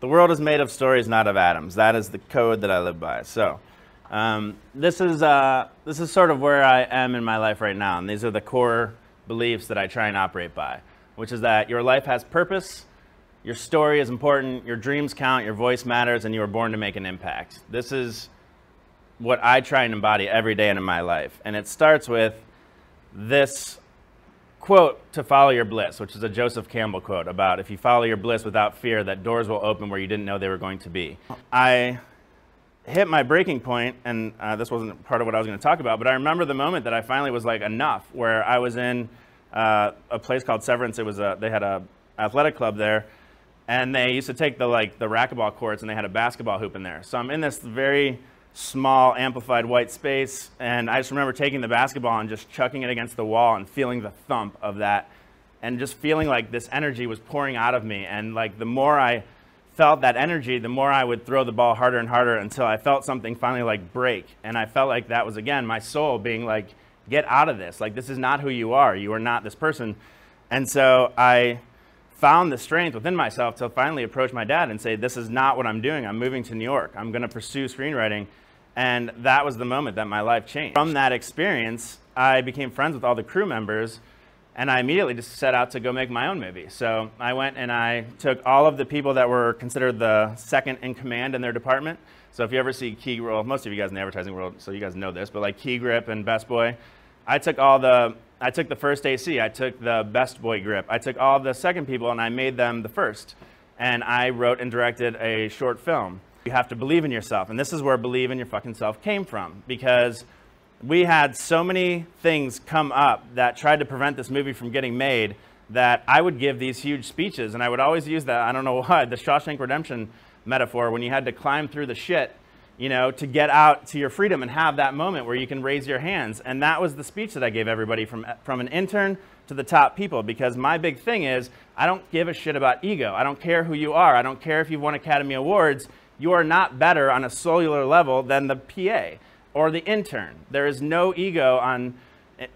The world is made of stories, not of atoms. That is the code that I live by. So this is sort of where I am in my life right now. And these are the core beliefs that I try and operate by, which is that your life has purpose, your story is important, your dreams count, your voice matters, and you were born to make an impact. This is what I try and embody every day in my life. And it starts with this quote, to follow your bliss, which is a Joseph Campbell quote about if you follow your bliss without fear, that doors will open where you didn't know they were going to be. I hit my breaking point, and this wasn't part of what I was going to talk about, but I remember the moment that I finally was like, enough, where I was in a place called Severance. It was they had a athletic club there, and they used to take the racquetball courts, and they had a basketball hoop in there. So I'm in this very small amplified white space, and I just remember taking the basketball and just chucking it against the wall and feeling the thump of that, and just feeling like this energy was pouring out of me. And like the more I felt that energy, the more I would throw the ball harder and harder until I felt something finally like break. And I felt like that was, again, my soul being like, get out of this. Like, this is not who you are. You are not this person. And so I found the strength within myself to finally approach my dad and say, this is not what I'm doing. I'm moving to New York. I'm going to pursue screenwriting. And that was the moment that my life changed. From that experience, I became friends with all the crew members, and I immediately just set out to go make my own movie. So I went and I took all of the people that were considered the second in command in their department. So if you ever see Key, well, most of you guys in the advertising world, so you guys know this, but like Key Grip and Best Boy, I took the first AC, I took the Best Boy grip, I took all the second people and I made them the first. And I wrote and directed a short film. You have to believe in yourself, and this is where believe in your fucking self came from, because we had so many things come up that tried to prevent this movie from getting made that I would give these huge speeches, and I would always use that, I don't know why, the Shawshank Redemption metaphor, when you had to climb through the shit, you know, to get out to your freedom and have that moment where you can raise your hands. And that was the speech that I gave everybody from an intern to the top people, because my big thing is I don't give a shit about ego. I don't care who you are. I don't care if you've won Academy Awards. You are not better on a cellular level than the PA or the intern. There is no ego on,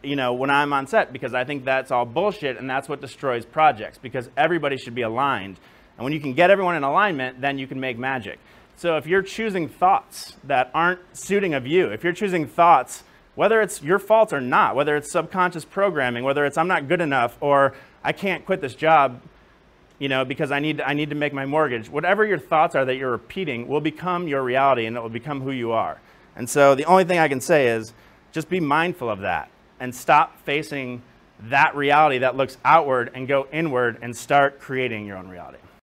you know, when I'm on set, because I think that's all bullshit, and that's what destroys projects, because everybody should be aligned. And when you can get everyone in alignment, then you can make magic. So if you're choosing thoughts that aren't suiting of you, if you're choosing thoughts, whether it's your fault or not, whether it's subconscious programming, whether it's I'm not good enough, or I can't quit this job, you know, because I need to make my mortgage. Whatever your thoughts are that you're repeating will become your reality, and it will become who you are. And so the only thing I can say is just be mindful of that and stop facing that reality that looks outward and go inward and start creating your own reality.